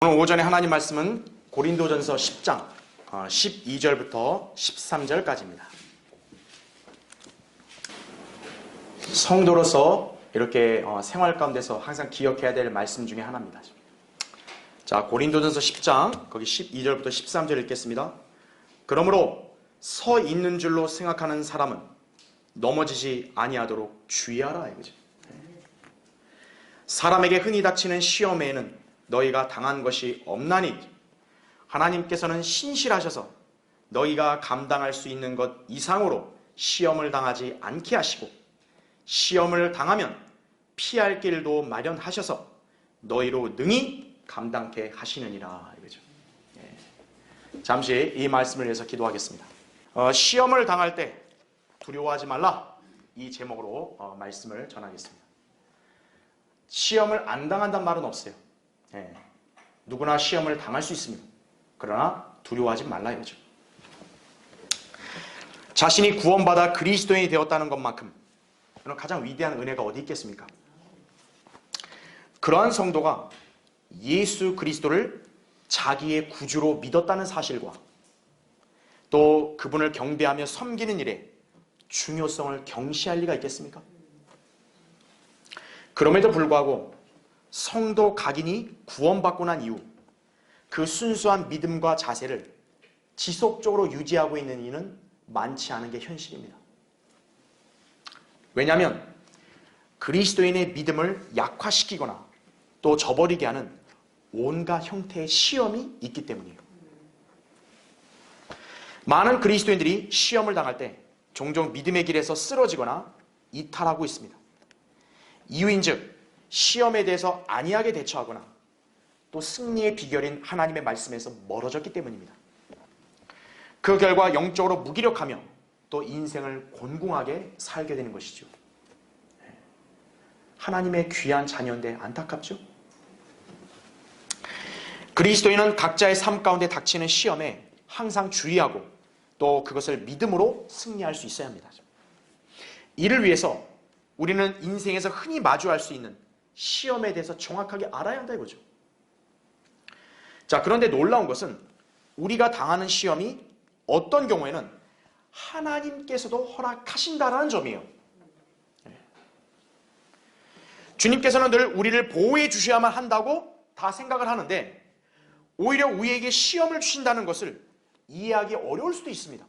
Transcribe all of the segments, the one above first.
오늘 오전에 하나님 말씀은 고린도전서 10장 12절부터 13절까지입니다. 성도로서 이렇게 생활 가운데서 항상 기억해야 될 말씀 중에 하나입니다. 자, 고린도전서 10장 거기 12절부터 13절 읽겠습니다. 그러므로 서 있는 줄로 생각하는 사람은 넘어지지 아니하도록 주의하라 이거죠. 사람에게 흔히 닥치는 시험에는 너희가 당한 것이 없나니 하나님께서는 신실하셔서 너희가 감당할 수 있는 것 이상으로 시험을 당하지 않게 하시고 시험을 당하면 피할 길도 마련하셔서 너희로 능히 감당케 하시느니라 이거죠. 잠시 이 말씀을 위해서 기도하겠습니다. 시험을 당할 때 두려워하지 말라 이 제목으로 말씀을 전하겠습니다. 시험을 안 당한다는 말은 없어요. 누구나 시험을 당할 수 있습니다. 그러나 두려워하지 말라 이거죠. 자신이 구원받아 그리스도인이 되었다는 것만큼 가장 위대한 은혜가 어디 있겠습니까? 그러한 성도가 예수 그리스도를 자기의 구주로 믿었다는 사실과 또 그분을 경배하며 섬기는 일에 중요성을 경시할 리가 있겠습니까? 그럼에도 불구하고 성도 각인이 구원받고 난 이후 그 순수한 믿음과 자세를 지속적으로 유지하고 있는 이는 많지 않은 게 현실입니다. 왜냐하면 그리스도인의 믿음을 약화시키거나 또 저버리게 하는 온갖 형태의 시험이 있기 때문이에요. 많은 그리스도인들이 시험을 당할 때 종종 믿음의 길에서 쓰러지거나 이탈하고 있습니다. 이유인즉 시험에 대해서 안이하게 대처하거나 또 승리의 비결인 하나님의 말씀에서 멀어졌기 때문입니다. 그 결과 영적으로 무기력하며 또 인생을 곤궁하게 살게 되는 것이죠. 하나님의 귀한 자녀인데 안타깝죠? 그리스도인은 각자의 삶 가운데 닥치는 시험에 항상 주의하고 또 그것을 믿음으로 승리할 수 있어야 합니다. 이를 위해서 우리는 인생에서 흔히 마주할 수 있는 시험에 대해서 정확하게 알아야 한다 이거죠. 자, 그런데 놀라운 것은 우리가 당하는 시험이 어떤 경우에는 하나님께서도 허락하신다라는 점이에요. 주님께서는 늘 우리를 보호해 주셔야만 한다고 다 생각을 하는데 오히려 우리에게 시험을 주신다는 것을 이해하기 어려울 수도 있습니다.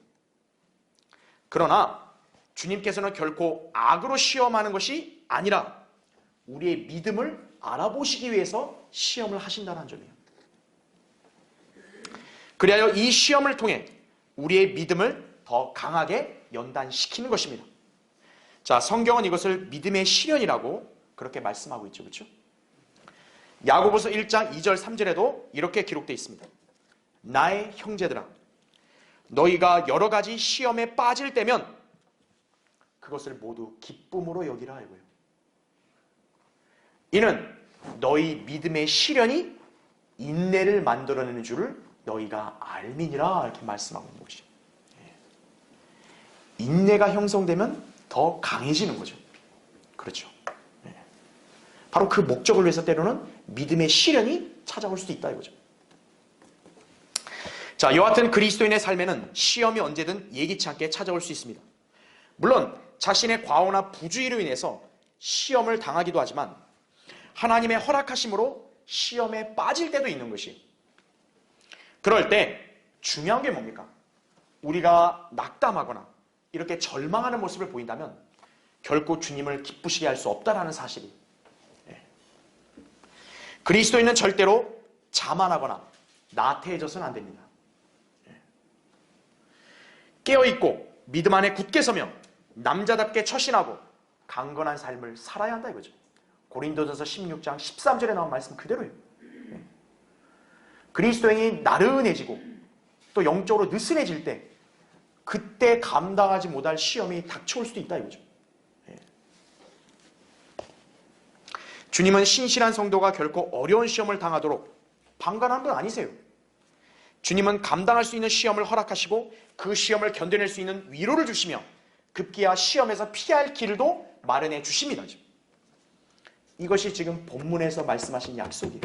그러나 주님께서는 결코 악으로 시험하는 것이 아니라 우리의 믿음을 알아보시기 위해서 시험을 하신다는 점이에요. 그리하여 이 시험을 통해 우리의 믿음을 더 강하게 연단시키는 것입니다. 자, 성경은 이것을 믿음의 시련이라고 그렇게 말씀하고 있죠. 그렇죠? 야고보서 1장 2절 3절에도 이렇게 기록되어 있습니다. 나의 형제들아 너희가 여러 가지 시험에 빠질 때면 그것을 모두 기쁨으로 여기라 하고요. 이는 너희 믿음의 시련이 인내를 만들어내는 줄을 너희가 알미니라 이렇게 말씀하고 있는 것이죠. 인내가 형성되면 더 강해지는 거죠. 그렇죠. 바로 그 목적을 위해서 때로는 믿음의 시련이 찾아올 수도 있다 이거죠. 자, 여하튼 그리스도인의 삶에는 시험이 언제든 예기치 않게 찾아올 수 있습니다. 물론 자신의 과오나 부주의로 인해서 시험을 당하기도 하지만 하나님의 허락하심으로 시험에 빠질 때도 있는 것이. 그럴 때 중요한 게 뭡니까? 우리가 낙담하거나 이렇게 절망하는 모습을 보인다면 결코 주님을 기쁘시게 할 수 없다는 사실이. 그리스도인은 절대로 자만하거나 나태해져서는 안 됩니다. 깨어있고 믿음 안에 굳게 서며 남자답게 처신하고 강건한 삶을 살아야 한다 이거죠. 고린도전서 16장 13절에 나온 말씀 그대로예요. 그리스도인이 나른해지고 또 영적으로 느슨해질 때 그때 감당하지 못할 시험이 닥쳐올 수도 있다 이거죠. 주님은 신실한 성도가 결코 어려운 시험을 당하도록 방관한 분 아니세요. 주님은 감당할 수 있는 시험을 허락하시고 그 시험을 견뎌낼 수 있는 위로를 주시며 급기야 시험에서 피할 길도 마련해 주십니다. 이것이 지금 본문에서 말씀하신 약속이에요.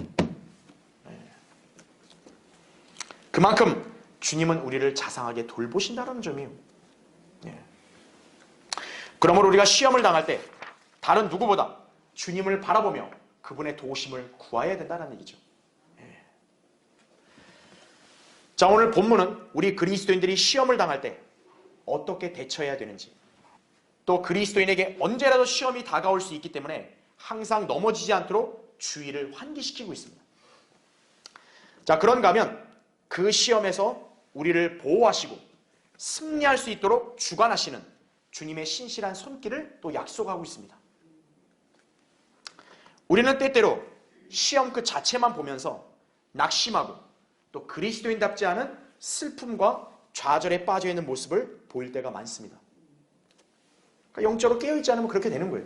그만큼 주님은 우리를 자상하게 돌보신다는 점이에요. 예. 그러므로 우리가 시험을 당할 때 다른 누구보다 주님을 바라보며 그분의 도우심을 구해야 된다는 얘기죠. 예. 자, 오늘 본문은 우리 그리스도인들이 시험을 당할 때 어떻게 대처해야 되는지, 또 그리스도인에게 언제라도 시험이 다가올 수 있기 때문에 항상 넘어지지 않도록 주의를 환기시키고 있습니다. 자, 그런가 하면 그 시험에서 우리를 보호하시고 승리할 수 있도록 주관하시는 주님의 신실한 손길을 또 약속하고 있습니다. 우리는 때때로 시험 그 자체만 보면서 낙심하고 또 그리스도인답지 않은 슬픔과 좌절에 빠져있는 모습을 보일 때가 많습니다. 그러니까 영적으로 깨어있지 않으면 그렇게 되는 거예요.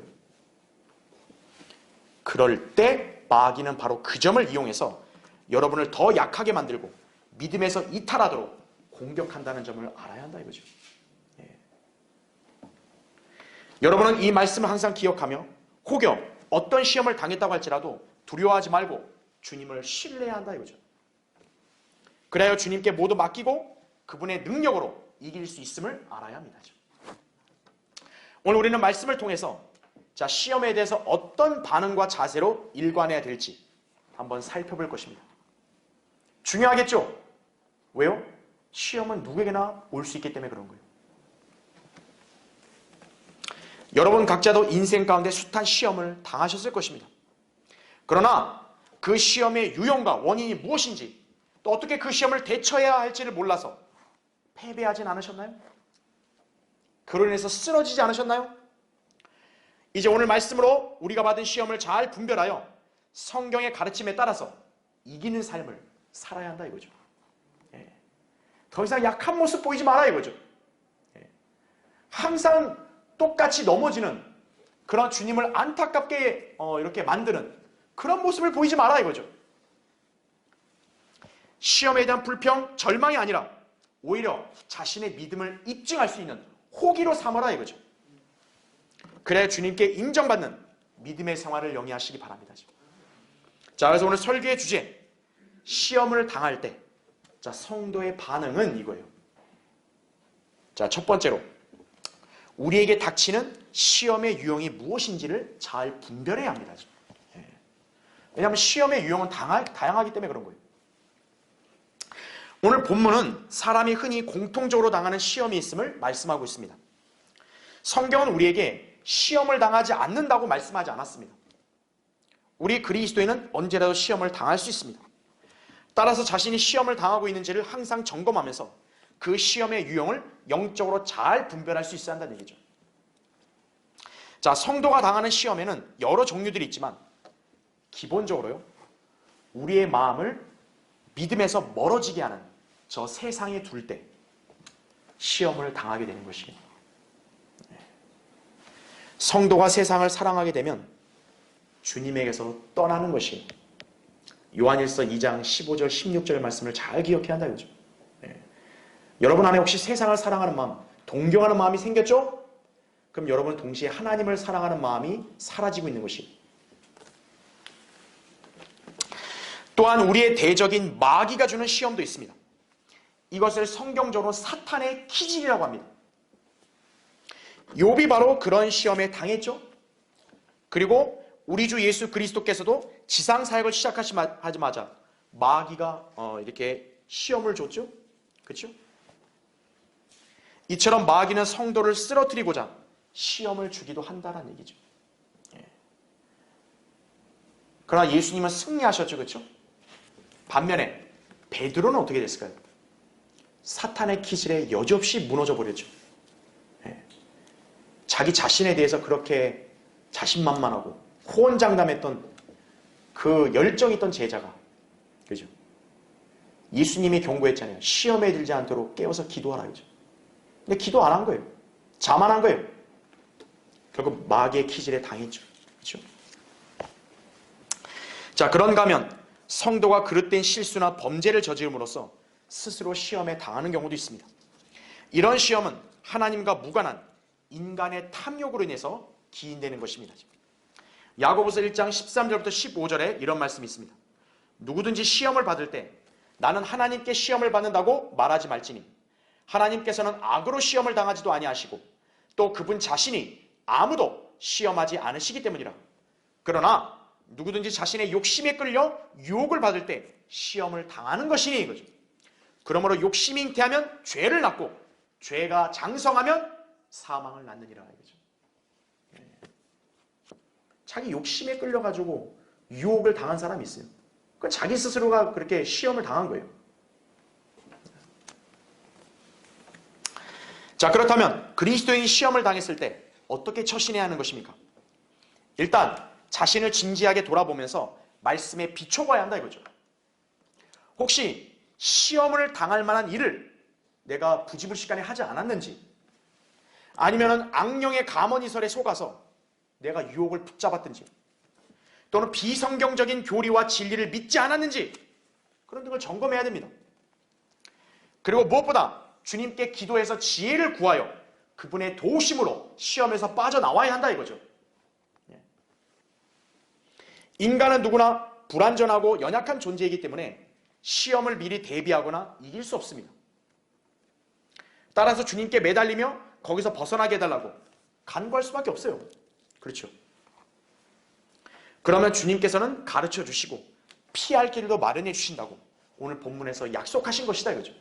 그럴 때 마귀는 바로 그 점을 이용해서 여러분을 더 약하게 만들고 믿음에서 이탈하도록 공격한다는 점을 알아야 한다 이거죠. 예. 여러분은 이 말씀을 항상 기억하며 혹여 어떤 시험을 당했다고 할지라도 두려워하지 말고 주님을 신뢰해야 한다 이거죠. 그래야 주님께 모두 맡기고 그분의 능력으로 이길 수 있음을 알아야 합니다. 오늘 우리는 말씀을 통해서 자, 시험에 대해서 어떤 반응과 자세로 일관해야 될지 한번 살펴볼 것입니다. 중요하겠죠? 왜요? 시험은 누구에게나 올 수 있기 때문에 그런 거예요. 여러분 각자도 인생 가운데 숱한 시험을 당하셨을 것입니다. 그러나 그 시험의 유형과 원인이 무엇인지 또 어떻게 그 시험을 대처해야 할지를 몰라서 패배하진 않으셨나요? 그로 인해서 쓰러지지 않으셨나요? 이제 오늘 말씀으로 우리가 받은 시험을 잘 분별하여 성경의 가르침에 따라서 이기는 삶을 살아야 한다 이거죠. 예. 더 이상 약한 모습 보이지 마라 이거죠. 예. 항상 똑같이 넘어지는 그런 주님을 안타깝게 이렇게 만드는 그런 모습을 보이지 마라 이거죠. 시험에 대한 불평, 절망이 아니라 오히려 자신의 믿음을 입증할 수 있는 호기로 삼아라 이거죠. 그래야 주님께 인정받는 믿음의 생활을 영위하시기 바랍니다. 자, 그래서 오늘 설교의 주제, 시험을 당할 때 자, 성도의 반응은 이거예요. 자, 첫 번째로 우리에게 닥치는 시험의 유형이 무엇인지를 잘 분별해야 합니다. 왜냐하면 시험의 유형은 다양하기 때문에 그런 거예요. 오늘 본문은 사람이 흔히 공통적으로 당하는 시험이 있음을 말씀하고 있습니다. 성경은 우리에게 시험을 당하지 않는다고 말씀하지 않았습니다. 우리 그리스도인은 언제라도 시험을 당할 수 있습니다. 따라서 자신이 시험을 당하고 있는지를 항상 점검하면서 그 시험의 유형을 영적으로 잘 분별할 수 있어야 한다는 얘기죠. 자, 성도가 당하는 시험에는 여러 종류들이 있지만 기본적으로요, 우리의 마음을 믿음에서 멀어지게 하는 저 세상에 둘 때 시험을 당하게 되는 것이에요. 성도가 세상을 사랑하게 되면 주님에게서 떠나는 것이에요. 요한일서 2장 15절 16절 말씀을 잘 기억해야 한다 이거죠. 여러분 안에 혹시 세상을 사랑하는 마음, 동경하는 마음이 생겼죠? 그럼 여러분은 동시에 하나님을 사랑하는 마음이 사라지고 있는 것이에요. 또한 우리의 대적인 마귀가 주는 시험도 있습니다. 이것을 성경적으로 사탄의 기질이라고 합니다. 욥이 바로 그런 시험에 당했죠. 그리고 우리 주 예수 그리스도께서도 지상 사역을 시작하자마자 마귀가 이렇게 시험을 줬죠. 그렇죠? 이처럼 마귀는 성도를 쓰러뜨리고자 시험을 주기도 한다는 얘기죠. 그러나 예수님은 승리하셨죠. 그렇죠? 반면에 베드로는 어떻게 됐을까요? 사탄의 기질에 여지없이 무너져 버렸죠. 자기 자신에 대해서 그렇게 자신만만하고 호언장담했던 그 열정 있던 제자가, 그죠? 예수님이 경고했잖아요. 시험에 들지 않도록 깨워서 기도하라, 그죠? 근데 기도 안 한 거예요. 자만한 거예요. 결국 마귀의 기질에 당했죠. 그죠? 자, 그런가 하면 성도가 그릇된 실수나 범죄를 저지름으로써 스스로 시험에 당하는 경우도 있습니다. 이런 시험은 하나님과 무관한 인간의 탐욕으로 인해서 기인되는 것입니다. 야고보서 1장 13절부터 15절에 이런 말씀이 있습니다. 누구든지 시험을 받을 때 나는 하나님께 시험을 받는다고 말하지 말지니 하나님께서는 악으로 시험을 당하지도 아니하시고 또 그분 자신이 아무도 시험하지 않으시기 때문이라. 그러나 누구든지 자신의 욕심에 끌려 유혹을 받을 때 시험을 당하는 것이니 이거죠. 그러므로 욕심이 잉태하면 죄를 낳고 죄가 장성하면 사망을 낳느니라 이거죠. 자기 욕심에 끌려가지고 유혹을 당한 사람이 있어요. 그건 자기 스스로가 그렇게 시험을 당한 거예요. 자, 그렇다면 그리스도인이 시험을 당했을 때 어떻게 처신해야 하는 것입니까? 일단 자신을 진지하게 돌아보면서 말씀에 비춰봐야 한다 이거죠. 혹시 시험을 당할 만한 일을 내가 부지불식간에 하지 않았는지, 아니면 악령의 감언이설에 속아서 내가 유혹을 붙잡았든지, 또는 비성경적인 교리와 진리를 믿지 않았는지, 그런 등을 점검해야 됩니다. 그리고 무엇보다 주님께 기도해서 지혜를 구하여 그분의 도우심으로 시험에서 빠져나와야 한다 이거죠. 인간은 누구나 불완전하고 연약한 존재이기 때문에 시험을 미리 대비하거나 이길 수 없습니다. 따라서 주님께 매달리며 거기서 벗어나게 해달라고 간구할 수밖에 없어요. 그렇죠? 그러면 주님께서는 가르쳐 주시고 피할 길도 마련해 주신다고 오늘 본문에서 약속하신 것이다 이거죠.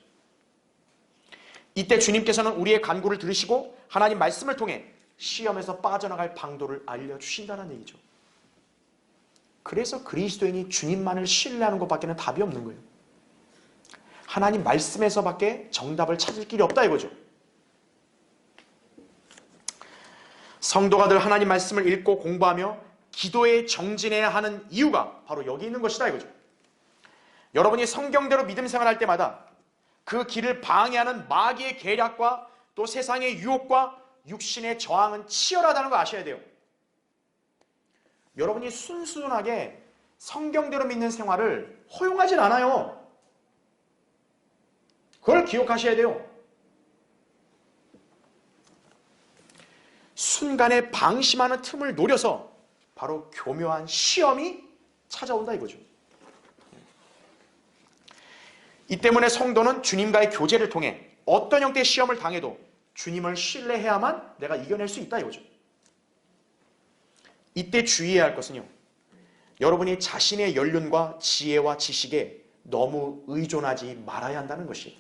이때 주님께서는 우리의 간구를 들으시고 하나님 말씀을 통해 시험에서 빠져나갈 방도를 알려주신다는 얘기죠. 그래서 그리스도인이 주님만을 신뢰하는 것밖에는 답이 없는 거예요. 하나님 말씀에서밖에 정답을 찾을 길이 없다 이거죠. 성도가 늘 하나님 말씀을 읽고 공부하며 기도에 정진해야 하는 이유가 바로 여기 있는 것이다 이거죠. 여러분이 성경대로 믿음 생활할 때마다 그 길을 방해하는 마귀의 계략과 또 세상의 유혹과 육신의 저항은 치열하다는 거 아셔야 돼요. 여러분이 순수하게 성경대로 믿는 생활을 허용하진 않아요. 그걸 기억하셔야 돼요. 순간에 방심하는 틈을 노려서 바로 교묘한 시험이 찾아온다 이거죠. 이 때문에 성도는 주님과의 교제를 통해 어떤 형태의 시험을 당해도 주님을 신뢰해야만 내가 이겨낼 수 있다 이거죠. 이때 주의해야 할 것은요, 여러분이 자신의 연륜과 지혜와 지식에 너무 의존하지 말아야 한다는 것이에요.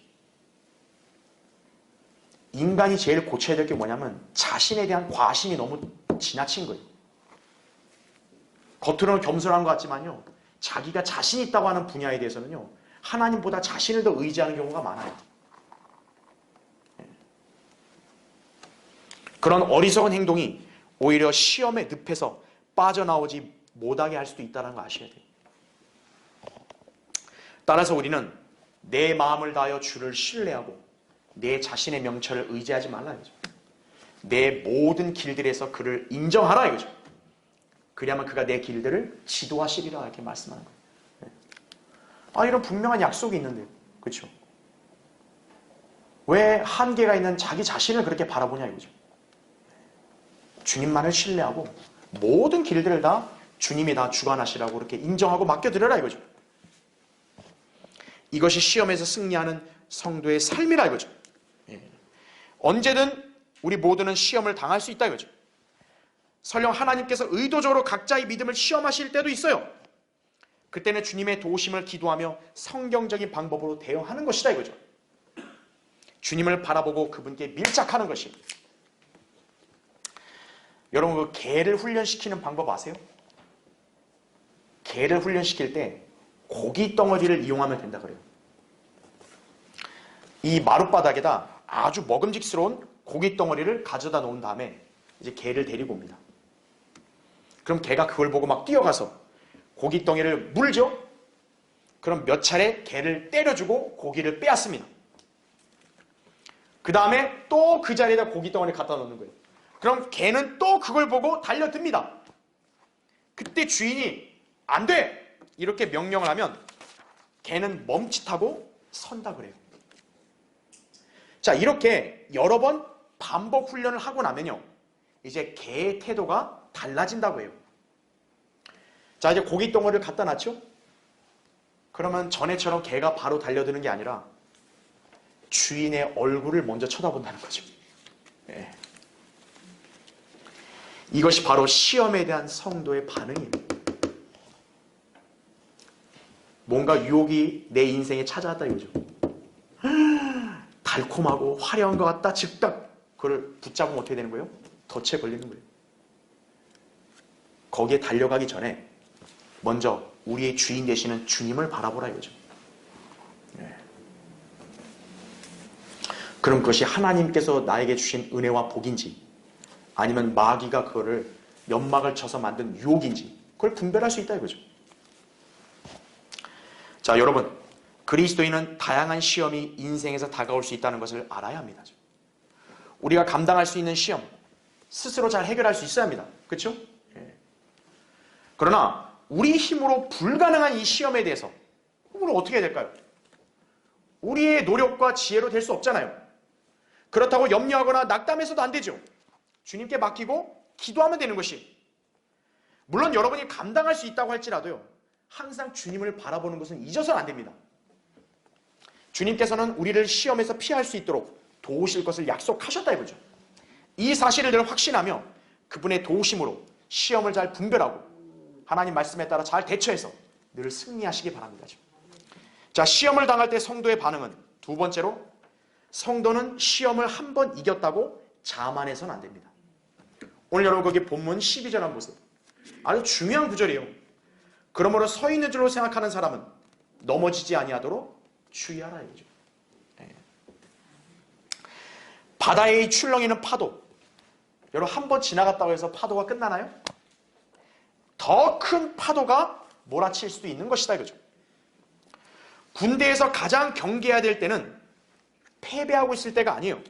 인간이 제일 고쳐야 될 게 뭐냐면 자신에 대한 과신이 너무 지나친 거예요. 겉으로는 겸손한 것 같지만요, 자기가 자신 있다고 하는 분야에 대해서는요, 하나님보다 자신을 더 의지하는 경우가 많아요. 그런 어리석은 행동이 오히려 시험의 늪에서 빠져나오지 못하게 할 수도 있다는 거 아셔야 돼요. 따라서 우리는 내 마음을 다하여 주를 신뢰하고 내 자신의 명철을 의지하지 말라 이거죠. 내 모든 길들에서 그를 인정하라 이거죠. 그리하면 그가 내 길들을 지도하시리라 이렇게 말씀하는 거예요. 이런 분명한 약속이 있는데요. 그렇죠? 왜 한계가 있는 자기 자신을 그렇게 바라보냐 이거죠. 주님만을 신뢰하고 모든 길들을 다 주님이 다 주관하시라고 그렇게 인정하고 맡겨드려라 이거죠. 이것이 시험에서 승리하는 성도의 삶이라 이거죠. 언제든 우리 모두는 시험을 당할 수 있다 이거죠. 설령 하나님께서 의도적으로 각자의 믿음을 시험하실 때도 있어요. 그때는 주님의 도우심을 기도하며 성경적인 방법으로 대응하는 것이다 이거죠. 주님을 바라보고 그분께 밀착하는 것이. 여러분, 그 개를 훈련시키는 방법 아세요? 개를 훈련시킬 때 고기 덩어리를 이용하면 된다 그래요. 이 마룻바닥에다 아주 먹음직스러운 고기 덩어리를 가져다 놓은 다음에 이제 개를 데리고 옵니다. 그럼 개가 그걸 보고 막 뛰어가서 고기 덩어리를 물죠? 그럼 몇 차례 개를 때려주고 고기를 빼앗습니다. 그 다음에 또 그 자리에다 고기 덩어리를 갖다 놓는 거예요. 그럼 개는 또 그걸 보고 달려듭니다. 그때 주인이 안 돼! 이렇게 명령을 하면 개는 멈칫하고 선다 그래요. 자, 이렇게 여러 번 반복 훈련을 하고 나면요, 이제 개의 태도가 달라진다고 해요. 자, 이제 고기 덩어리를 갖다 놨죠? 그러면 전에처럼 개가 바로 달려드는 게 아니라 주인의 얼굴을 먼저 쳐다본다는 거죠. 예. 이것이 바로 시험에 대한 성도의 반응이에요. 뭔가 유혹이 내 인생에 찾아왔다 이거죠. 달콤하고 화려한 것 같다. 즉각 그걸 붙잡으면 어떻게 되는 거예요? 덫에 걸리는 거예요. 거기에 달려가기 전에 먼저 우리의 주인 되시는 주님을 바라보라 이거죠. 네. 그럼 그것이 하나님께서 나에게 주신 은혜와 복인지 아니면 마귀가 그거를 연막을 쳐서 만든 유혹인지 그걸 분별할 수 있다 이거죠. 자, 여러분, 그리스도인은 다양한 시험이 인생에서 다가올 수 있다는 것을 알아야 합니다. 우리가 감당할 수 있는 시험 스스로 잘 해결할 수 있어야 합니다. 그렇죠? 예. 그러나 우리 힘으로 불가능한 이 시험에 대해서 우리는 어떻게 해야 될까요? 우리의 노력과 지혜로 될 수 없잖아요. 그렇다고 염려하거나 낙담해서도 안 되죠. 주님께 맡기고 기도하면 되는 것이. 물론 여러분이 감당할 수 있다고 할지라도요. 항상 주님을 바라보는 것은 잊어서는 안 됩니다. 주님께서는 우리를 시험에서 피할 수 있도록 도우실 것을 약속하셨다 이거죠. 이 사실을 늘 확신하며 그분의 도우심으로 시험을 잘 분별하고 하나님 말씀에 따라 잘 대처해서 늘 승리하시기 바랍니다. 자, 시험을 당할 때 성도의 반응은 두 번째로 성도는 시험을 한 번 이겼다고 자만해서는 안 됩니다. 오늘 여러분 거기 본문 12절 한번 보세요. 아주 중요한 구절이에요. 그러므로 서 있는 줄로 생각하는 사람은 넘어지지 아니하도록 주의하라 이거죠. 네. 바다의 출렁이는 파도. 여러분 한 번 지나갔다고 해서 파도가 끝나나요? 더 큰 파도가 몰아칠 수도 있는 것이다 이거죠. 군대에서 가장 경계해야 될 때는 패배하고 있을 때가 아니에요.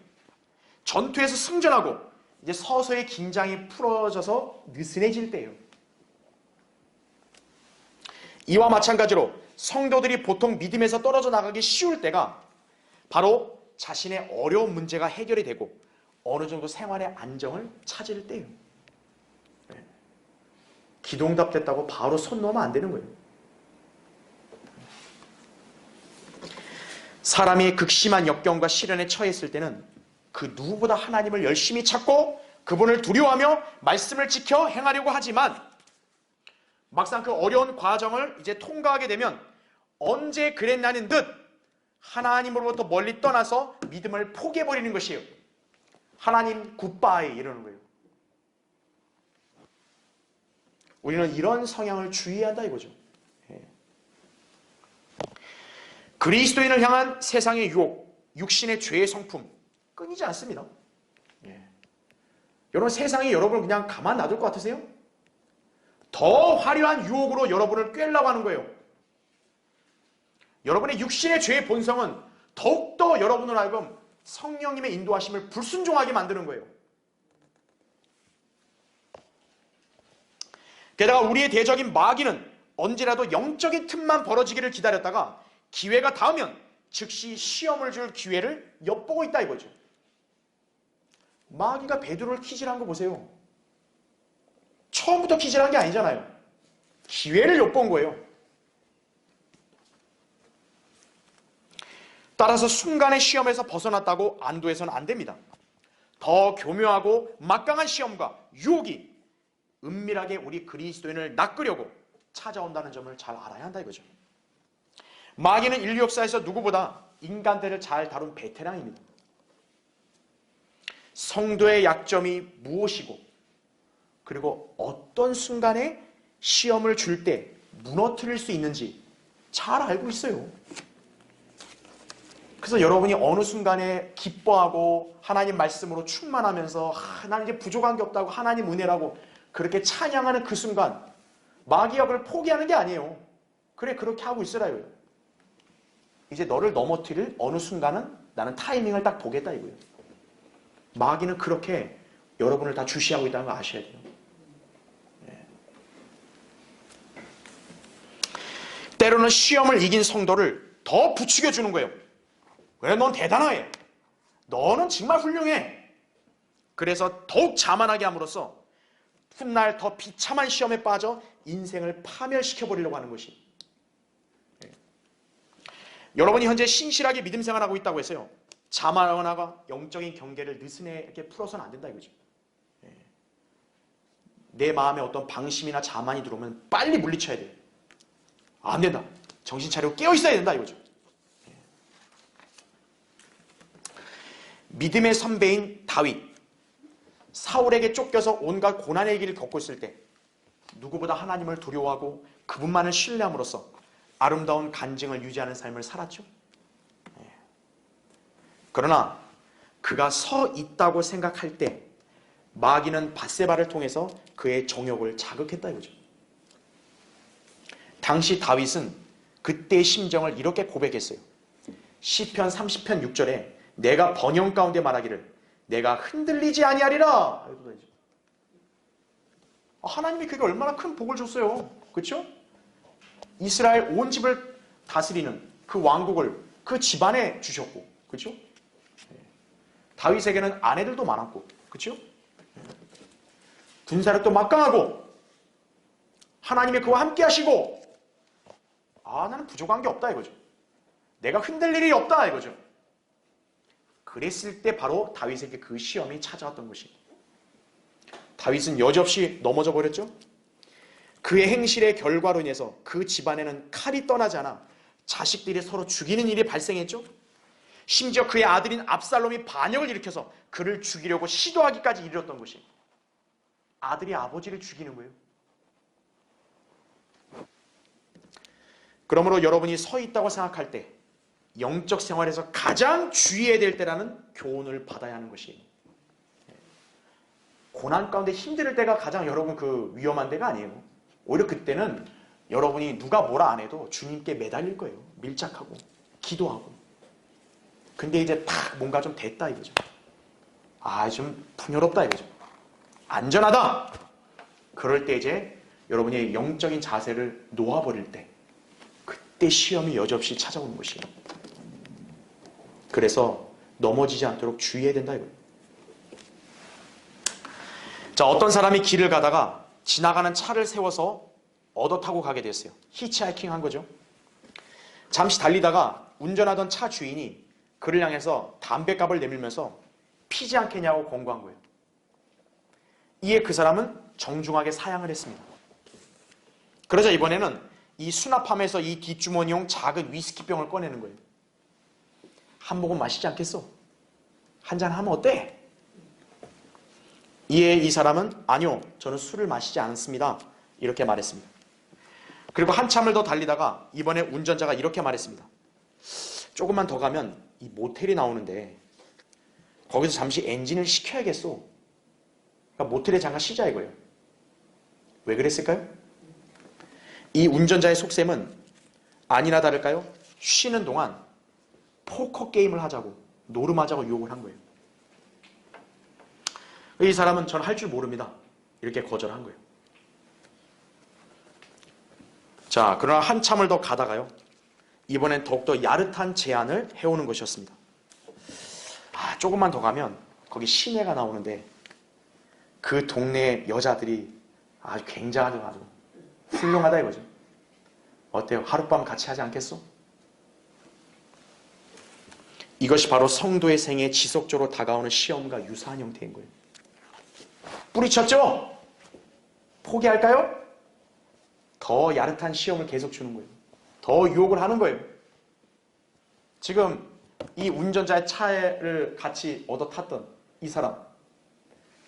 전투에서 승전하고 이제 서서히 긴장이 풀어져서 느슨해질 때예요. 이와 마찬가지로 성도들이 보통 믿음에서 떨어져 나가기 쉬울 때가 바로 자신의 어려운 문제가 해결이 되고 어느 정도 생활의 안정을 찾을 때예요. 네. 기도응답 됐다고 바로 손 놓으면 안 되는 거예요. 사람이 극심한 역경과 시련에 처했을 때는 그 누구보다 하나님을 열심히 찾고 그분을 두려워하며 말씀을 지켜 행하려고 하지만 막상 그 어려운 과정을 이제 통과하게 되면 언제 그랬나는 듯 하나님으로부터 멀리 떠나서 믿음을 포기해버리는 것이에요. 하나님 굿바이 이러는 거예요. 우리는 이런 성향을 주의해야 한다 이거죠. 그리스도인을 향한 세상의 유혹, 육신의 죄의 성품 끊이지 않습니다. 여러분 세상이 여러분을 그냥 가만 놔둘 것 같으세요? 더 화려한 유혹으로 여러분을 꿰려고 하는 거예요. 여러분의 육신의 죄의 본성은 더욱더 여러분을 하여금 성령님의 인도하심을 불순종하게 만드는 거예요. 게다가 우리의 대적인 마귀는 언제라도 영적인 틈만 벌어지기를 기다렸다가 기회가 닿으면 즉시 시험을 줄 기회를 엿보고 있다 이거죠. 마귀가 베드로를 키질한 거 보세요. 처음부터 키질한 게 아니잖아요. 기회를 엿본 거예요. 따라서 순간의 시험에서 벗어났다고 안도해서는 안 됩니다. 더 교묘하고 막강한 시험과 유혹이 은밀하게 우리 그리스도인을 낚으려고 찾아온다는 점을 잘 알아야 한다 이거죠. 마귀는 인류 역사에서 누구보다 인간들을 잘 다룬 베테랑입니다. 성도의 약점이 무엇이고 그리고 어떤 순간에 시험을 줄 때 무너뜨릴 수 있는지 잘 알고 있어요. 그래서 여러분이 어느 순간에 기뻐하고 하나님 말씀으로 충만하면서 나는 이제 부족한 게 없다고 하나님 은혜라고 그렇게 찬양하는 그 순간 마귀가 그걸 포기하는 게 아니에요. 그래 그렇게 하고 있으라요. 이제 너를 넘어뜨릴 어느 순간은 나는 타이밍을 딱 보겠다 이거예요. 마귀는 그렇게 여러분을 다 주시하고 있다는 거 아셔야 돼요. 네. 때로는 시험을 이긴 성도를 더 부추겨 주는 거예요. 그래 넌 대단해. 너는 정말 훌륭해. 그래서 더욱 자만하게 함으로써 훗날 더 비참한 시험에 빠져 인생을 파멸시켜 버리려고 하는 것이. 네. 여러분이 현재 신실하게 믿음 생활하고 있다고 해서요, 자만하거나 영적인 경계를 느슨하게 풀어서는 안 된다 이거죠. 내 마음에 어떤 방심이나 자만이 들어오면 빨리 물리쳐야 돼요. 안 된다. 정신 차리고 깨어 있어야 된다 이거죠. 믿음의 선배인 다윗, 사울에게 쫓겨서 온갖 고난의 길을 겪고 있을 때 누구보다 하나님을 두려워하고 그분만을 신뢰함으로써 아름다운 간증을 유지하는 삶을 살았죠. 그러나 그가 서 있다고 생각할 때 마귀는 밧세바를 통해서 그의 정욕을 자극했다 이거죠. 당시 다윗은 그때의 심정을 이렇게 고백했어요. 시편 30편 6절에 내가 번영 가운데 말하기를 내가 흔들리지 아니하리라. 하나님이 그게 얼마나 큰 복을 줬어요. 그렇죠? 이스라엘 온 집을 다스리는 그 왕국을 그 집안에 주셨고, 그렇죠? 다윗에게는 아내들도 많았고, 그렇죠? 군사력도 막강하고 하나님이 그와 함께 하시고, 나는 부족한 게 없다 이거죠. 내가 흔들릴 일이 없다 이거죠. 그랬을 때 바로 다윗에게 그 시험이 찾아왔던 것이, 다윗은 여지없이 넘어져 버렸죠. 그의 행실의 결과로 인해서 그 집안에는 칼이 떠나지 않아 자식들이 서로 죽이는 일이 발생했죠. 심지어 그의 아들인 압살롬이 반역을 일으켜서 그를 죽이려고 시도하기까지 이르렀던 것이, 아들이 아버지를 죽이는 거예요. 그러므로 여러분이 서 있다고 생각할 때 영적 생활에서 가장 주의해야 될 때라는 교훈을 받아야 하는 것이에요. 고난 가운데 힘들 때가 가장 여러분 그 위험한 때가 아니에요. 오히려 그때는 여러분이 누가 뭐라 안 해도 주님께 매달릴 거예요. 밀착하고 기도하고. 근데 이제 딱 뭔가 좀 됐다 이거죠. 좀 풍요롭다 이거죠. 안전하다. 그럴 때 이제 여러분이 영적인 자세를 놓아버릴 때, 그때 시험이 여지없이 찾아오는 것이에요. 그래서 넘어지지 않도록 주의해야 된다 이거예요. 자, 어떤 사람이 길을 가다가 지나가는 차를 세워서 얻어 타고 가게 됐어요. 히치하이킹 한 거죠. 잠시 달리다가 운전하던 차 주인이 그를 향해서 담뱃갑을 내밀면서 피지 않겠냐고 권고한 거예요. 이에 그 사람은 정중하게 사양을 했습니다. 그러자 이번에는 이 수납함에서 이 뒷주머니용 작은 위스키병을 꺼내는 거예요. 한 모금 마시지 않겠어? 한잔 하면 어때? 이에 이 사람은 아니요, 저는 술을 마시지 않습니다. 이렇게 말했습니다. 그리고 한참을 더 달리다가 이번에 운전자가 이렇게 말했습니다. 조금만 더 가면 이 모텔이 나오는데 거기서 잠시 엔진을 식혀야겠어. 그러니까 모텔에 잠깐 쉬자 이거예요. 왜 그랬을까요? 이 운전자의 속셈은 아니나 다를까요? 쉬는 동안 포커 게임을 하자고, 노름하자고 유혹을 한 거예요. 이 사람은 저는 할 줄 모릅니다. 이렇게 거절한 거예요. 자, 그러나 한참을 더 가다가요, 이번엔 더욱더 야릇한 제안을 해오는 것이었습니다. 조금만 더 가면 거기 시내가 나오는데 그 동네 여자들이 아주 굉장하죠. 아주 훌륭하다 이거죠. 어때요? 하룻밤 같이 하지 않겠어? 이것이 바로 성도의 생에 지속적으로 다가오는 시험과 유사한 형태인 거예요. 뿌리쳤죠? 포기할까요? 더 야릇한 시험을 계속 주는 거예요. 더 유혹을 하는 거예요. 지금 이 운전자의 차를 같이 얻어 탔던 이 사람,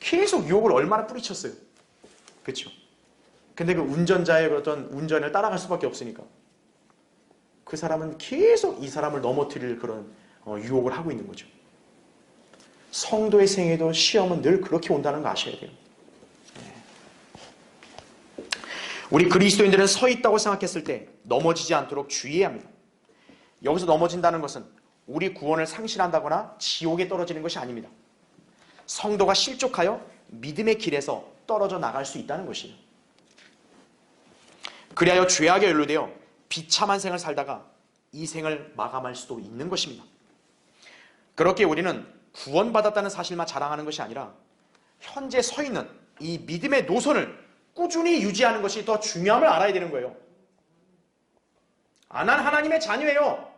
계속 유혹을 얼마나 뿌리쳤어요. 그렇죠? 근데 그 운전자의 어떤 운전을 따라갈 수밖에 없으니까 그 사람은 계속 이 사람을 넘어뜨릴 그런 유혹을 하고 있는 거죠. 성도의 생에도 시험은 늘 그렇게 온다는 거 아셔야 돼요. 우리 그리스도인들은 서 있다고 생각했을 때 넘어지지 않도록 주의해야 합니다. 여기서 넘어진다는 것은 우리 구원을 상실한다거나 지옥에 떨어지는 것이 아닙니다. 성도가 실족하여 믿음의 길에서 떨어져 나갈 수 있다는 것이에요. 그리하여 죄악에 연루되어 비참한 생을 살다가 이 생을 마감할 수도 있는 것입니다. 그렇게 우리는 구원받았다는 사실만 자랑하는 것이 아니라 현재 서 있는 이 믿음의 노선을 꾸준히 유지하는 것이 더 중요함을 알아야 되는 거예요. 난 하나님의 자녀예요.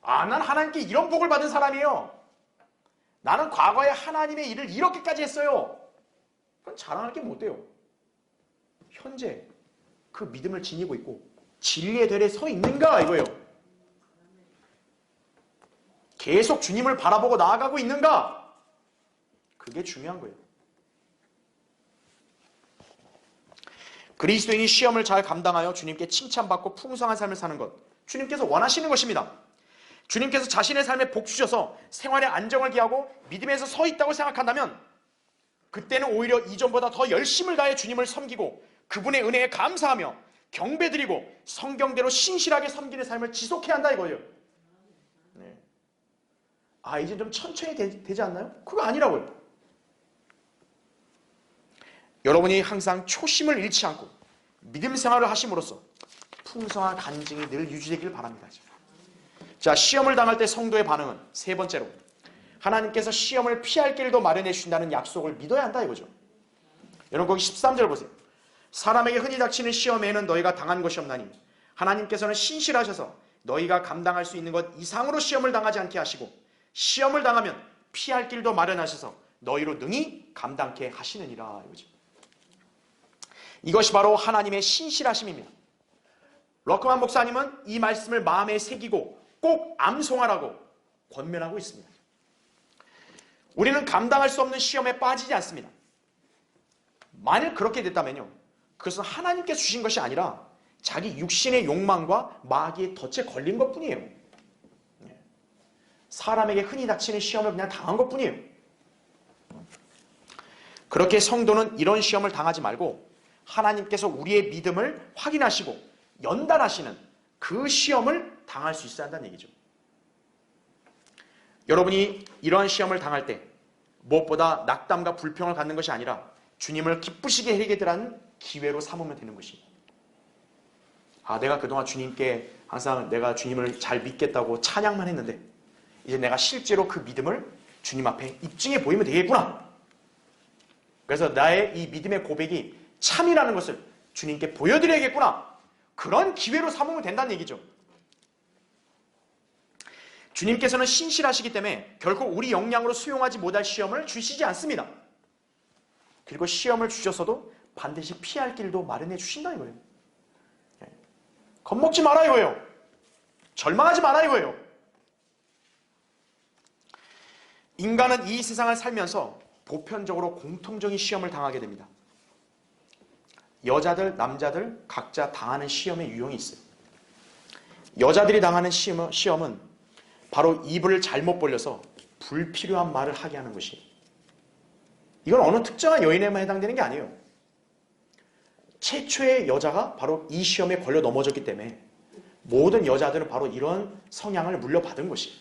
난 하나님께 이런 복을 받은 사람이에요. 나는 과거에 하나님의 일을 이렇게까지 했어요. 그건 자랑할 게 못 돼요. 현재 그 믿음을 지니고 있고 진리의 대열에 서 있는가 이거예요. 계속 주님을 바라보고 나아가고 있는가? 그게 중요한 거예요. 그리스도인이 시험을 잘 감당하여 주님께 칭찬받고 풍성한 삶을 사는 것, 주님께서 원하시는 것입니다. 주님께서 자신의 삶에 복 주셔서 생활의 안정을 기하고 믿음에서 서 있다고 생각한다면 그때는 오히려 이전보다 더 열심을 다해 주님을 섬기고 그분의 은혜에 감사하며 경배드리고 성경대로 신실하게 섬기는 삶을 지속해야 한다 이거예요. 네. 이제 좀 천천히 되지 않나요? 그거 아니라고요. 여러분이 항상 초심을 잃지 않고 믿음 생활을 하심으로써 풍성한 간증이 늘 유지되길 바랍니다. 자, 시험을 당할 때 성도의 반응은 세 번째로 하나님께서 시험을 피할 길도 마련해 주신다는 약속을 믿어야 한다 이거죠. 여러분 거기 13절 보세요. 사람에게 흔히 닥치는 시험에는 너희가 당한 것이 없나니 하나님께서는 신실하셔서 너희가 감당할 수 있는 것 이상으로 시험을 당하지 않게 하시고 시험을 당하면 피할 길도 마련하셔서 너희로 능히 감당케 하시느니라 이거죠. 이것이 바로 하나님의 신실하심입니다. 러크만 목사님은 이 말씀을 마음에 새기고 꼭 암송하라고 권면하고 있습니다. 우리는 감당할 수 없는 시험에 빠지지 않습니다. 만일 그렇게 됐다면요, 그것은 하나님께 주신 것이 아니라 자기 육신의 욕망과 마귀의 덫에 걸린 것뿐이에요. 사람에게 흔히 닥치는 시험을 그냥 당한 것뿐이에요. 그렇게 성도는 이런 시험을 당하지 말고 하나님께서 우리의 믿음을 확인하시고 연단하시는 그 시험을 당할 수 있어야 한다는 얘기죠. 여러분이 이러한 시험을 당할 때 무엇보다 낙담과 불평을 갖는 것이 아니라 주님을 기쁘시게 해리게 되라는 기회로 삼으면 되는 것입니다. 내가 그동안 주님께 항상 내가 주님을 잘 믿겠다고 찬양만 했는데 이제 내가 실제로 그 믿음을 주님 앞에 입증해 보이면 되겠구나. 그래서 나의 이 믿음의 고백이 참이라는 것을 주님께 보여드려야겠구나. 그런 기회로 삼으면 된다는 얘기죠. 주님께서는 신실하시기 때문에 결코 우리 역량으로 수용하지 못할 시험을 주시지 않습니다. 그리고 시험을 주셨어도 반드시 피할 길도 마련해 주신다 이거예요. 겁먹지 마라 이거예요. 절망하지 마라 이거예요. 인간은 이 세상을 살면서 보편적으로 공통적인 시험을 당하게 됩니다. 여자들, 남자들 각자 당하는 시험의 유형이 있어요. 여자들이 당하는 시험은 바로 입을 잘못 벌려서 불필요한 말을 하게 하는 것이. 이건 어느 특정한 여인에만 해당되는 게 아니에요. 최초의 여자가 바로 이 시험에 걸려 넘어졌기 때문에 모든 여자들은 바로 이런 성향을 물려받은 것이에요.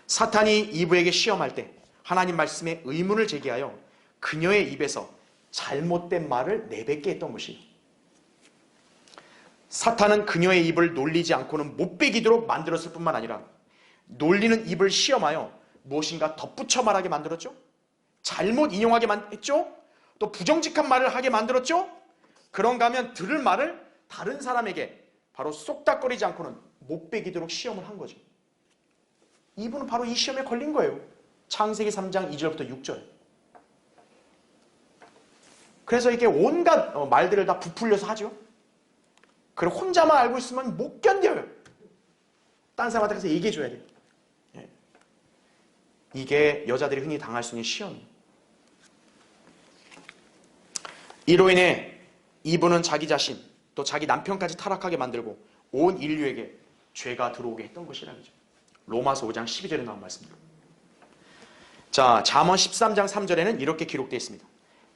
사탄이 이브에게 시험할 때 하나님 말씀에 의문을 제기하여 그녀의 입에서 잘못된 말을 내뱉게 했던 것이에요. 사탄은 그녀의 입을 놀리지 않고는 못 베기도록 만들었을 뿐만 아니라 놀리는 입을 시험하여 무엇인가 덧붙여 말하게 만들었죠. 잘못 인용하게 했죠. 또 부정직한 말을 하게 만들었죠. 그런가 하면 들을 말을 다른 사람에게 바로 쏙닥거리지 않고는 못 베기도록 시험을 한 거죠. 이분은 바로 이 시험에 걸린 거예요. 창세기 3장 2절부터 6절. 그래서 이게 온갖 말들을 다 부풀려서 하죠. 그걸 혼자만 알고 있으면 못 견뎌요. 딴 사람한테 가서 얘기해 줘야 돼요. 이게 여자들이 흔히 당할 수 있는 시험이에요. 이로 인해 이분은 자기 자신 또 자기 남편까지 타락하게 만들고 온 인류에게 죄가 들어오게 했던 것이라는 거죠. 로마서 5장 12절에 나온 말씀입니다. 자, 잠언 13장 3절에는 이렇게 기록되어 있습니다.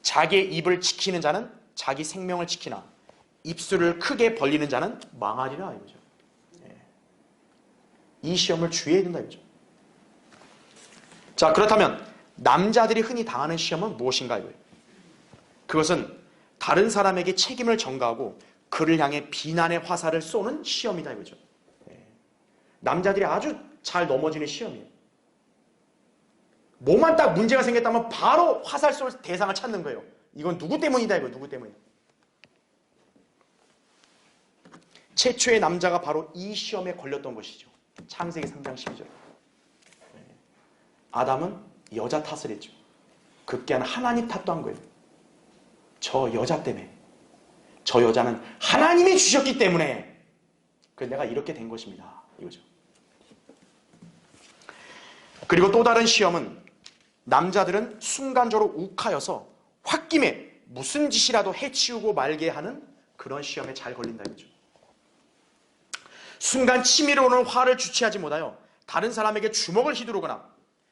자기의 입을 지키는 자는 자기 생명을 지키나 입술을 크게 벌리는 자는 망하리라 이거죠. 이 시험을 주의해야 된다 이거죠. 자, 그렇다면 남자들이 흔히 당하는 시험은 무엇인가 이거예요. 그것은 다른 사람에게 책임을 전가하고 그를 향해 비난의 화살을 쏘는 시험이다 이거죠. 남자들이 아주 잘 넘어지는 시험이에요. 뭐만 딱 문제가 생겼다면 바로 화살 쏠 대상을 찾는 거예요. 이건 누구 때문이다 이거 누구 때문이야. 최초의 남자가 바로 이 시험에 걸렸던 것이죠. 창세기 3장 12절. 아담은 여자 탓을 했죠. 급기야는 하나님 탓도 한 거예요. 저 여자 때문에. 저 여자는 하나님이 주셨기 때문에 그래서 내가 이렇게 된 것입니다. 이거죠. 그리고 또 다른 시험은 남자들은 순간적으로 욱하여서 홧김에 무슨 짓이라도 해치우고 말게 하는 그런 시험에 잘 걸린다 이거죠. 순간 치밀어 오는 화를 주체하지 못하여 다른 사람에게 주먹을 휘두르거나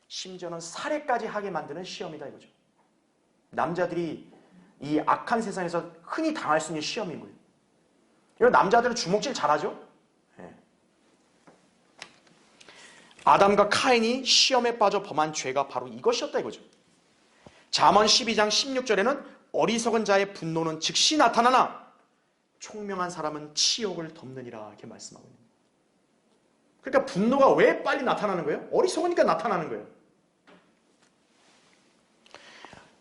심지어는 살해까지 하게 만드는 시험이다 이거죠. 남자들이 이 악한 세상에서 흔히 당할 수 있는 시험인 거예요. 이거 남자들은 주먹질 잘하죠? 네. 아담과 카인이 시험에 빠져 범한 죄가 바로 이것이었다 이거죠. 잠언 12장 16절에는 어리석은 자의 분노는 즉시 나타나나 총명한 사람은 치욕을 덮느니라 이렇게 말씀하고 있는 거예요. 그러니까 분노가 왜 빨리 나타나는 거예요? 어리석으니까 나타나는 거예요.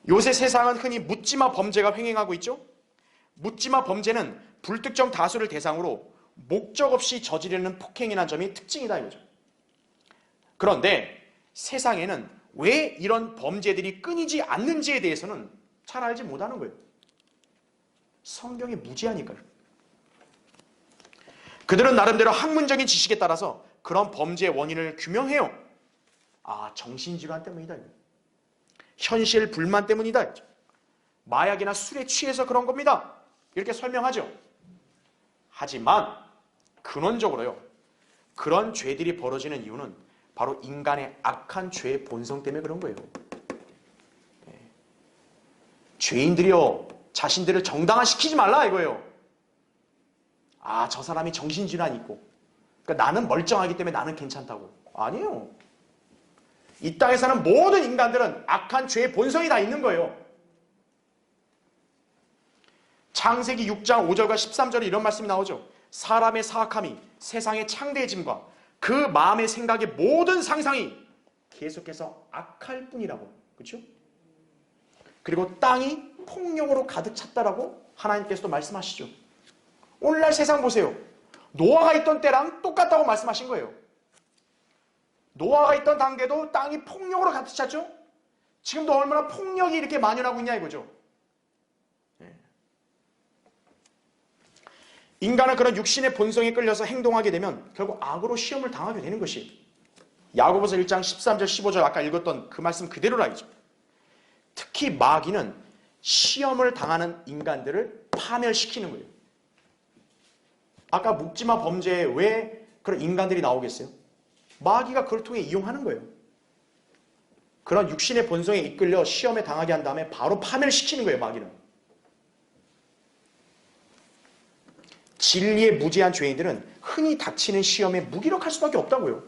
요새 세상은 흔히 묻지마 범죄가 횡행하고 있죠. 묻지마 범죄는 불특정 다수를 대상으로 목적 없이 저지르는 폭행이라는 점이 특징이다 이거죠. 그런데 세상에는 왜 이런 범죄들이 끊이지 않는지에 대해서는 잘 알지 못하는 거예요. 성경이 무지하니까요. 그들은 나름대로 학문적인 지식에 따라서 그런 범죄의 원인을 규명해요. 아, 정신질환 때문이다. 현실 불만 때문이다. 마약이나 술에 취해서 그런 겁니다. 이렇게 설명하죠. 하지만 근원적으로요. 그런 죄들이 벌어지는 이유는 바로 인간의 악한 죄의 본성 때문에 그런 거예요. 죄인들이요. 자신들을 정당화시키지 말라 이거예요. 아, 저 사람이 정신질환이 있고 그러니까 나는 멀쩡하기 때문에 나는 괜찮다고. 아니에요. 이 땅에 사는 모든 인간들은 악한 죄의 본성이 다 있는 거예요. 창세기 6장 5절과 13절에 이런 말씀이 나오죠. 사람의 사악함이 세상의 창대해짐과 그 마음의 생각의 모든 상상이 계속해서 악할 뿐이라고. 그렇죠? 그리고 땅이 폭력으로 가득 찼다라고 하나님께서도 말씀하시죠. 오늘날 세상 보세요. 노아가 있던 때랑 똑같다고 말씀하신 거예요. 노아가 있던 단계도 땅이 폭력으로 가득 찼죠? 지금도 얼마나 폭력이 이렇게 만연하고 있냐 이거죠. 인간은 그런 육신의 본성에 끌려서 행동하게 되면 결국 악으로 시험을 당하게 되는 것이에요. 야고보서 1장 13절 15절 아까 읽었던 그 말씀 그대로라 이죠. 특히 마귀는 시험을 당하는 인간들을 파멸시키는 거예요. 아까 묵지마 범죄에 왜 그런 인간들이 나오겠어요? 마귀가 그걸 통해 이용하는 거예요. 그런 육신의 본성에 이끌려 시험에 당하게 한 다음에 바로 파멸시키는 거예요, 마귀는. 진리에 무지한 죄인들은 흔히 닥치는 시험에 무기력할 수밖에 없다고요.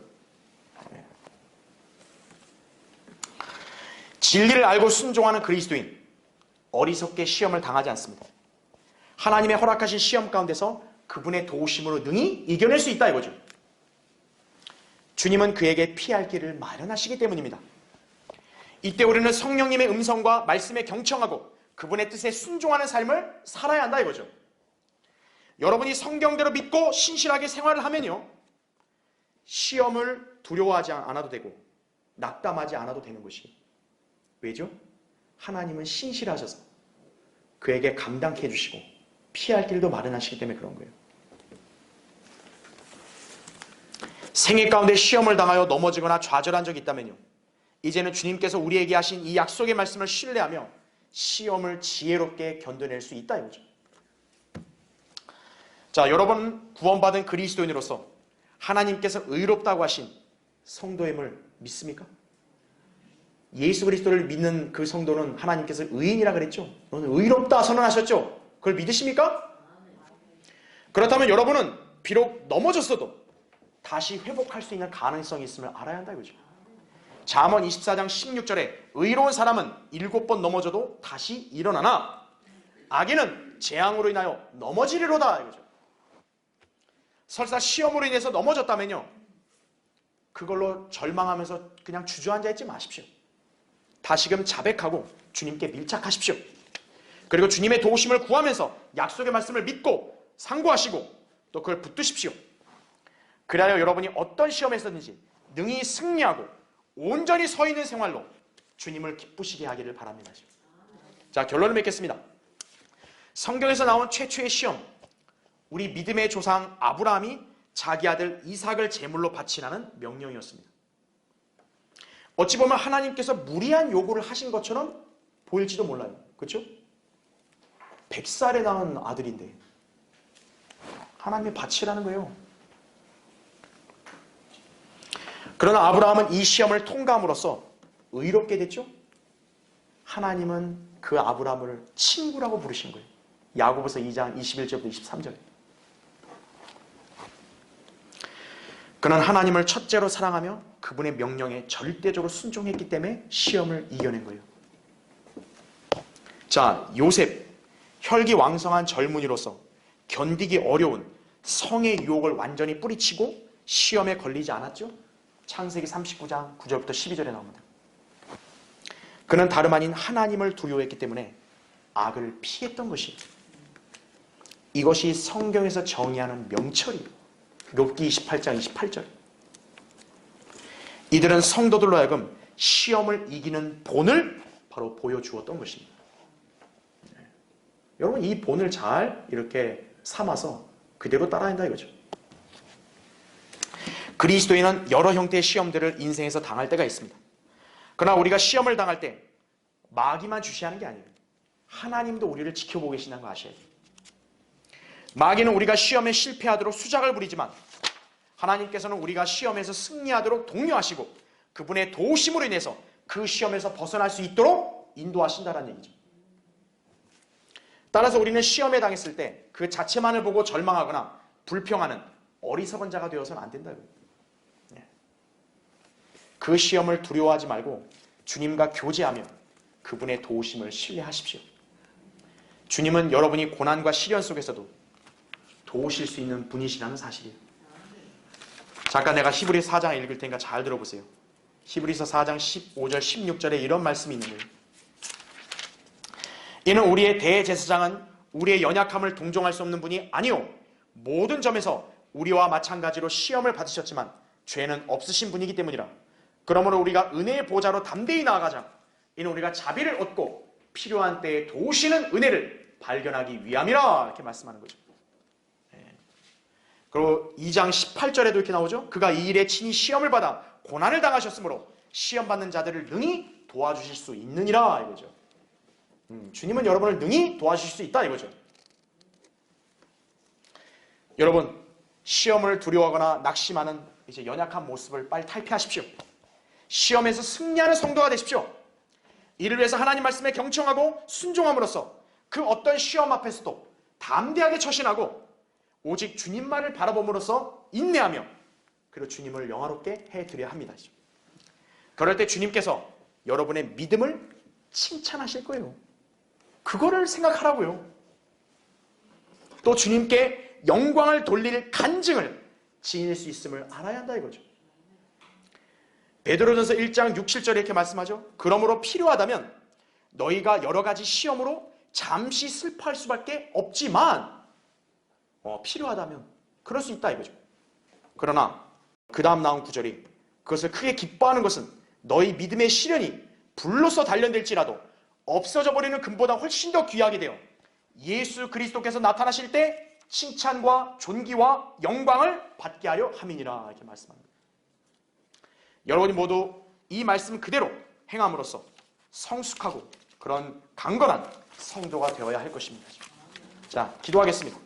진리를 알고 순종하는 그리스도인, 어리석게 시험을 당하지 않습니다. 하나님의 허락하신 시험 가운데서 그분의 도우심으로 능히 이겨낼 수 있다 이거죠. 주님은 그에게 피할 길을 마련하시기 때문입니다. 이때 우리는 성령님의 음성과 말씀에 경청하고 그분의 뜻에 순종하는 삶을 살아야 한다 이거죠. 여러분이 성경대로 믿고 신실하게 생활을 하면요. 시험을 두려워하지 않아도 되고 낙담하지 않아도 되는 것이. 왜죠? 하나님은 신실하셔서 그에게 감당케 해주시고 피할 길도 마련하시기 때문에 그런 거예요. 생애 가운데 시험을 당하여 넘어지거나 좌절한 적이 있다면요. 이제는 주님께서 우리에게 하신 이 약속의 말씀을 신뢰하며 시험을 지혜롭게 견뎌낼 수 있다 이거죠. 자, 여러분 구원받은 그리스도인으로서 하나님께서 의롭다고 하신 성도임을 믿습니까? 예수 그리스도를 믿는 그 성도는 하나님께서 의인이라 그랬죠. 너는 의롭다 선언하셨죠. 그걸 믿으십니까? 그렇다면 여러분은 비록 넘어졌어도 다시 회복할 수 있는 가능성이 있음을 알아야 한다 이거죠. 잠언 24장 16절에 의로운 사람은 7번 넘어져도 다시 일어나나 악인은 재앙으로 인하여 넘어지리로다 이거죠. 설사 시험으로 인해서 넘어졌다면요. 그걸로 절망하면서 그냥 주저앉아 있지 마십시오. 다시금 자백하고 주님께 밀착하십시오. 그리고 주님의 도우심을 구하면서 약속의 말씀을 믿고 상고하시고 또 그걸 붙드십시오. 그리하여 여러분이 어떤 시험에서든지 능히 승리하고 온전히 서 있는 생활로 주님을 기쁘시게 하기를 바랍니다. 자, 결론을 맺겠습니다. 성경에서 나온 최초의 시험, 우리 믿음의 조상 아브라함이 자기 아들 이삭을 제물로 바치라는 명령이었습니다. 어찌 보면 하나님께서 무리한 요구를 하신 것처럼 보일지도 몰라요. 그렇죠? 100살에 낳은 아들인데 하나님이 바치라는 거예요. 그러나 아브라함은 이 시험을 통과함으로써 의롭게 됐죠? 하나님은 그 아브라함을 친구라고 부르신 거예요. 야고보서 2장 21절부터 23절. 그는 하나님을 첫째로 사랑하며 그분의 명령에 절대적으로 순종했기 때문에 시험을 이겨낸 거예요. 자, 요셉, 혈기왕성한 젊은이로서 견디기 어려운 성의 유혹을 완전히 뿌리치고 시험에 걸리지 않았죠? 창세기 39장 9절부터 12절에 나옵니다. 그는 다름 아닌 하나님을 두려워했기 때문에 악을 피했던 것이에요. 이것이 성경에서 정의하는 명철이에요. 욥기 28장 28절. 이들은 성도들로 하여금 시험을 이기는 본을 바로 보여주었던 것입니다. 여러분, 이 본을 잘 이렇게 삼아서 그대로 따라야 한다 이거죠. 그리스도인은 여러 형태의 시험들을 인생에서 당할 때가 있습니다. 그러나 우리가 시험을 당할 때 마귀만 주시하는 게 아니에요. 하나님도 우리를 지켜보고 계신다는 거 아셔야 돼요. 마귀는 우리가 시험에 실패하도록 수작을 부리지만 하나님께서는 우리가 시험에서 승리하도록 독려하시고 그분의 도우심으로 인해서 그 시험에서 벗어날 수 있도록 인도하신다는 얘기죠. 따라서 우리는 시험에 당했을 때 그 자체만을 보고 절망하거나 불평하는 어리석은 자가 되어서는 안 된다고요. 그 시험을 두려워하지 말고 주님과 교제하며 그분의 도우심을 신뢰하십시오. 주님은 여러분이 고난과 시련 속에서도 도우실 수 있는 분이시라는 사실이에요. 잠깐 내가 히브리서 4장 읽을 테니까 잘 들어보세요. 히브리서 4장 15절 16절에 이런 말씀이 있는 거예요. 이는 우리의 대제사장은 우리의 연약함을 동정할 수 없는 분이 아니요 모든 점에서 우리와 마찬가지로 시험을 받으셨지만 죄는 없으신 분이기 때문이라. 그러므로 우리가 은혜의 보좌로 담대히 나아가자. 이는 우리가 자비를 얻고 필요한 때에 도우시는 은혜를 발견하기 위함이라. 이렇게 말씀하는 거죠. 그리고 2장 18절에도 이렇게 나오죠. 그가 이 일에 친히 시험을 받아 고난을 당하셨으므로 시험받는 자들을 능히 도와주실 수 있느니라 이거죠. 주님은 여러분을 능히 도와주실 수 있다 이거죠. 여러분, 시험을 두려워하거나 낙심하는 이제 연약한 모습을 빨리 탈피하십시오. 시험에서 승리하는 성도가 되십시오. 이를 위해서 하나님 말씀에 경청하고 순종함으로써 그 어떤 시험 앞에서도 담대하게 처신하고 오직 주님만을 바라봄으로써 인내하며 그리고 주님을 영화롭게 해드려야 합니다. 그럴 때 주님께서 여러분의 믿음을 칭찬하실 거예요. 그거를 생각하라고요. 또 주님께 영광을 돌릴 간증을 지닐 수 있음을 알아야 한다 이거죠. 베드로전서 1장 6, 7절에 이렇게 말씀하죠. 그러므로 필요하다면 너희가 여러 가지 시험으로 잠시 슬퍼할 수밖에 없지만 필요하다면 그럴 수 있다 이거죠. 그러나 그 다음 나온 구절이 그것을 크게 기뻐하는 것은 너희 믿음의 시련이 불로서 단련될지라도 없어져 버리는 금보다 훨씬 더 귀하게 되어 예수 그리스도께서 나타나실 때 칭찬과 존귀와 영광을 받게 하려 함이니라 이렇게 말씀합니다. 여러분이 모두 이 말씀 그대로 행함으로써 성숙하고 그런 강건한 성도가 되어야 할 것입니다. 자, 기도하겠습니다.